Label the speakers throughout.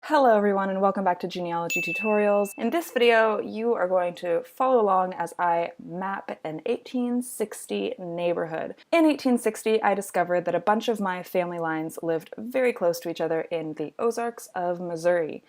Speaker 1: Hello everyone and welcome back to Genealogy Tutorials. In this video, you are going to follow along as I map an 1860 neighborhood. In 1860, I discovered that a bunch of my family lines lived very close to each other in the Ozarks of Missouri.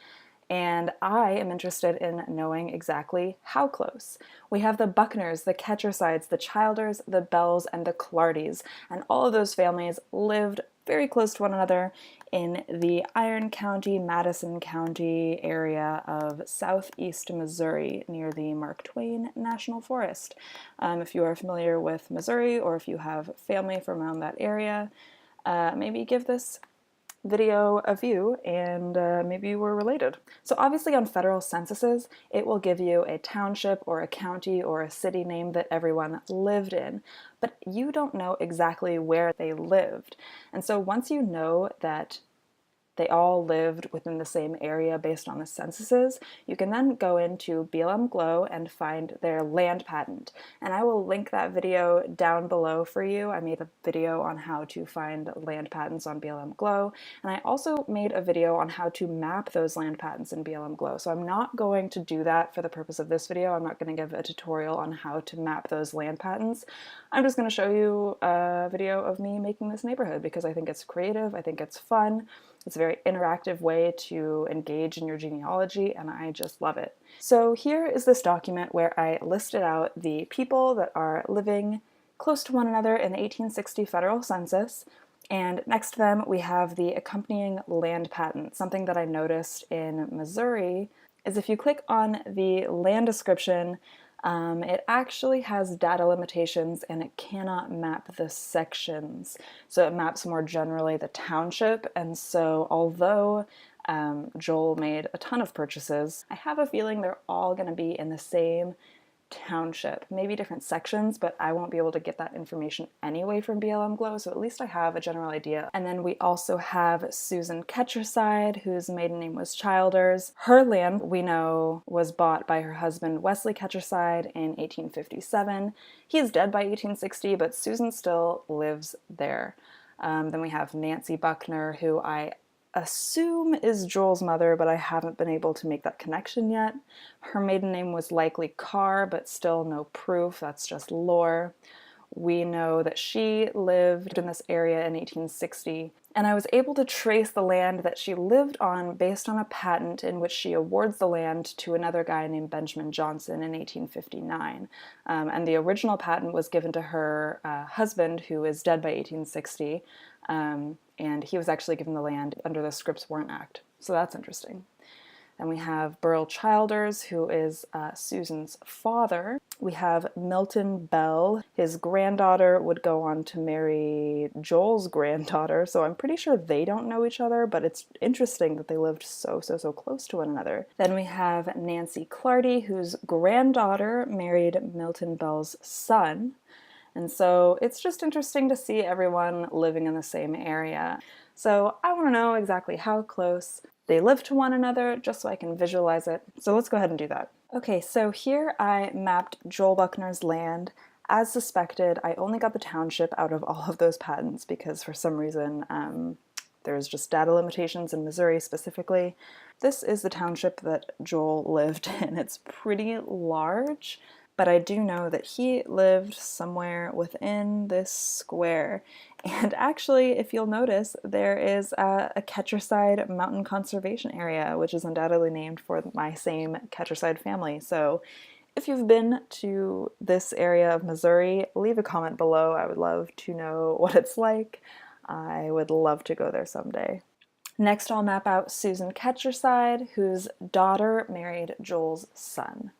Speaker 1: And I am interested in knowing exactly how close. We have the Buckners, the Ketchersides, the Childers, the Bells, and the Clardys, and all of those families lived very close to one another in the Iron County, Madison County area of southeast Missouri near the Mark Twain National Forest. If you are familiar with Missouri or if you have family from around that area, maybe give this video a view and maybe you were related. So obviously on federal censuses, it will give you a township or a county or a city name that everyone lived in, but you don't know exactly where they lived. And so once you know that they all lived within the same area based on the censuses, you can then go into BLM Glow and find their land patent. And I will link that video down below for you. I made a video on how to find land patents on BLM Glow, and I also made a video on how to map those land patents in BLM Glow. So I'm not going to do that for the purpose of this video. I'm not going to give a tutorial on how to map those land patents. I'm just going to show you a video of me making this neighborhood because I think it's creative, I think it's fun. It's a very interactive way to engage in your genealogy, and I just love it. So here is this document where I listed out the people that are living close to one another in the 1860 federal census, and next to them we have the accompanying land patent. Something that I noticed in Missouri is if you click on the land description, it actually has data limitations and it cannot map the sections. So it maps more generally the township, and so although Joel made a ton of purchases, I have a feeling they're all going to be in the same township, maybe different sections, but I won't be able to get that information anyway from BLM Glow, so at least I have a general idea. And then we also have Susan Ketcherside, whose maiden name was Childers. Her land, we know, was bought by her husband Wesley Ketcherside in 1857. He is dead by 1860, but Susan still lives there. Then we have Nancy Buckner, who I assume is Joel's mother, but I haven't been able to make that connection yet. Her maiden name was likely Carr, but still no proof, that's just lore. We know that she lived in this area in 1860, and I was able to trace the land that she lived on based on a patent in which she awards the land to another guy named Benjamin Johnson in 1859. And the original patent was given to her husband, who is dead by 1860, and he was actually given the land under the Scripps Warrant Act. So that's interesting. Then we have Burl Childers, who is Susan's father. We have Milton Bell. His granddaughter would go on to marry Joel's granddaughter, so I'm pretty sure they don't know each other, but it's interesting that they lived so close to one another. Then we have Nancy Clardy, whose granddaughter married Milton Bell's son. And so it's just interesting to see everyone living in the same area. So I want to know exactly how close they live to one another, just so I can visualize it. So let's go ahead and do that. Okay, so here I mapped Joel Buckner's land. As suspected, I only got the township out of all of those patents because for some reason there's just data limitations in Missouri specifically. This is the township that Joel lived in. It's pretty large, but I do know that he lived somewhere within this square. And actually, if you'll notice, there is a Ketcherside Mountain Conservation Area, which is undoubtedly named for my same Ketcherside family. So if you've been to this area of Missouri, leave a comment below. I would love to know what it's like. I would love to go there someday. Next, I'll map out Susan Ketcherside, whose daughter married Joel's son.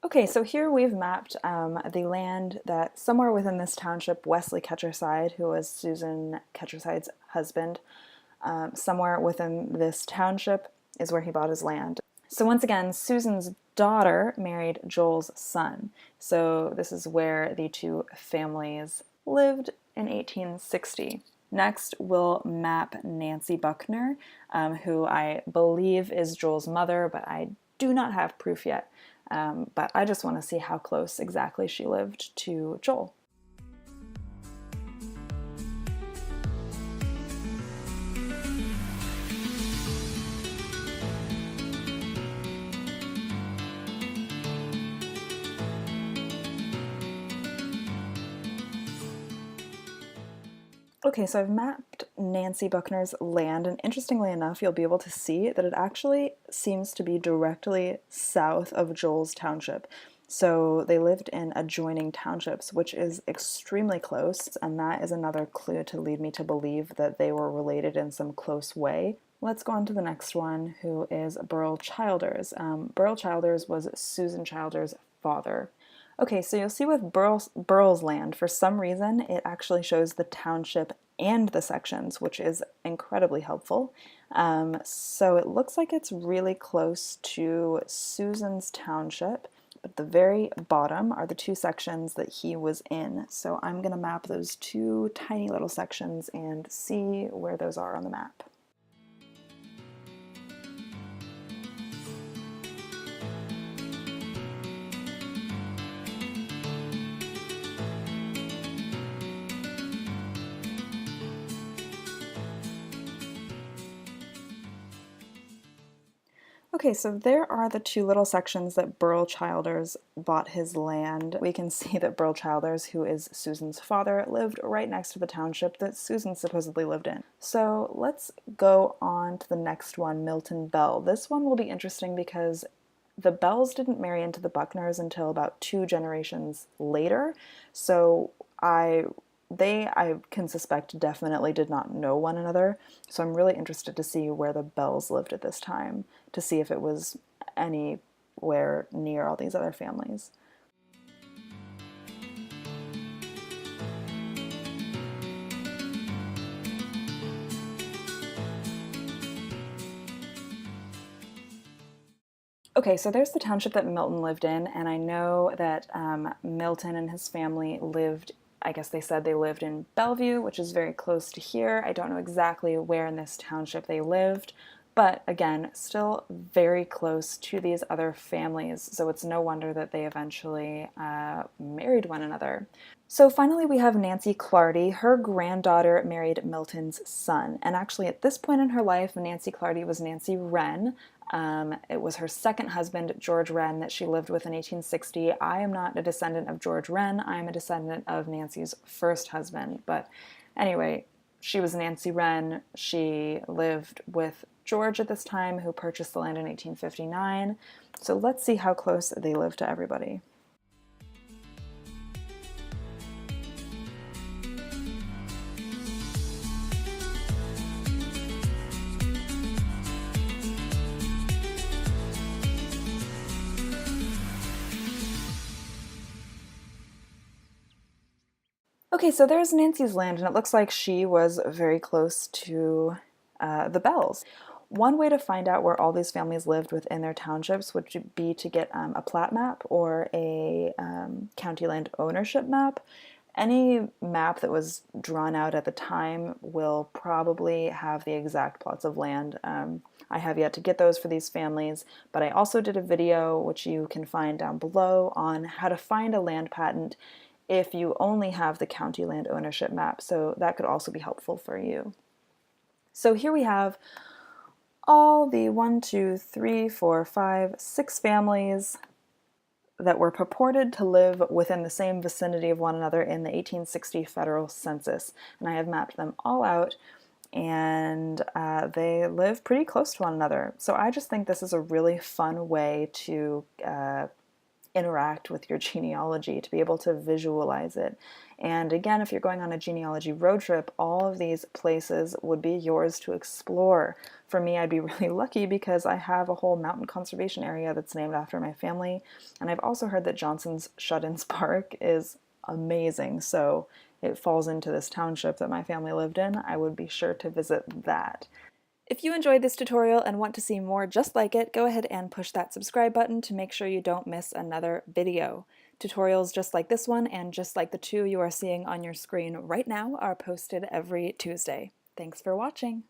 Speaker 1: Okay, so here we've mapped the land that somewhere within this township, Wesley Ketcherside, who was Susan Ketcherside's husband, somewhere within this township is where he bought his land. So once again, Susan's daughter married Joel's son. So this is where the two families lived in 1860. Next, we'll map Nancy Buckner, who I believe is Joel's mother, but I do not have proof yet. But I just want to see how close exactly she lived to Joel. Okay, so I've mapped Nancy Buckner's land, and interestingly enough, you'll be able to see that it actually seems to be directly south of Joel's township. So they lived in adjoining townships, which is extremely close, and that is another clue to lead me to believe that they were related in some close way. Let's go on to the next one, who is Burl Childers. Burl Childers was Susan Childers' father. Okay, so you'll see with Burl's land, for some reason, it actually shows the township and the sections, which is incredibly helpful. So it looks like it's really close to Susan's township, but the very bottom are the two sections that he was in. So I'm going to map those two tiny little sections and see where those are on the map. Okay, so there are the two little sections that Burl Childers bought his land. We can see that Burl Childers, who is Susan's father, lived right next to the township that Susan supposedly lived in. So let's go on to the next one, Milton Bell. This one will be interesting because the Bells didn't marry into the Buckners until about 2 generations later. So I can suspect definitely did not know one another, so I'm really interested to see where the Bells lived at this time, to see if it was anywhere near all these other families. Okay, so there's the township that Milton lived in, and I know that Milton and his family lived, I guess they said they lived in Bellevue, which is very close to here. I don't know exactly where in this township they lived, but again, still very close to these other families, so it's no wonder that they eventually married one another. So finally we have Nancy Clardy. Her granddaughter married Milton's son, and actually at this point in her life, Nancy Clardy was Nancy Wren. It was her second husband, George Wren, that she lived with in 1860. I am not a descendant of George Wren. I am a descendant of Nancy's first husband. But anyway, she was Nancy Wren. She lived with George at this time, who purchased the land in 1859. So let's see how close they lived to everybody. Okay, so there's Nancy's land, and it looks like she was very close to the Bells. One way to find out where all these families lived within their townships would be to get a plat map or a county land ownership map. Any map that was drawn out at the time will probably have the exact plots of land. I have yet to get those for these families, but I also did a video, which you can find down below, on how to find a land patent if you only have the county land ownership map, so that could also be helpful for you. So here we have all the 6 families that were purported to live within the same vicinity of one another in the 1860 federal census, and I have mapped them all out, and they live pretty close to one another. So I just think this is a really fun way to interact with your genealogy, to be able to visualize it. And again, if you're going on a genealogy road trip, all of these places would be yours to explore. For me, I'd be really lucky because I have a whole mountain conservation area that's named after my family, and I've also heard that Johnson's Shut-ins Park is amazing, so it falls into this township that my family lived in. I would be sure to visit that. If you enjoyed this tutorial and want to see more just like it, go ahead and push that subscribe button to make sure you don't miss another video. Tutorials just like this one and just like the two you are seeing on your screen right now are posted every Tuesday. Thanks for watching!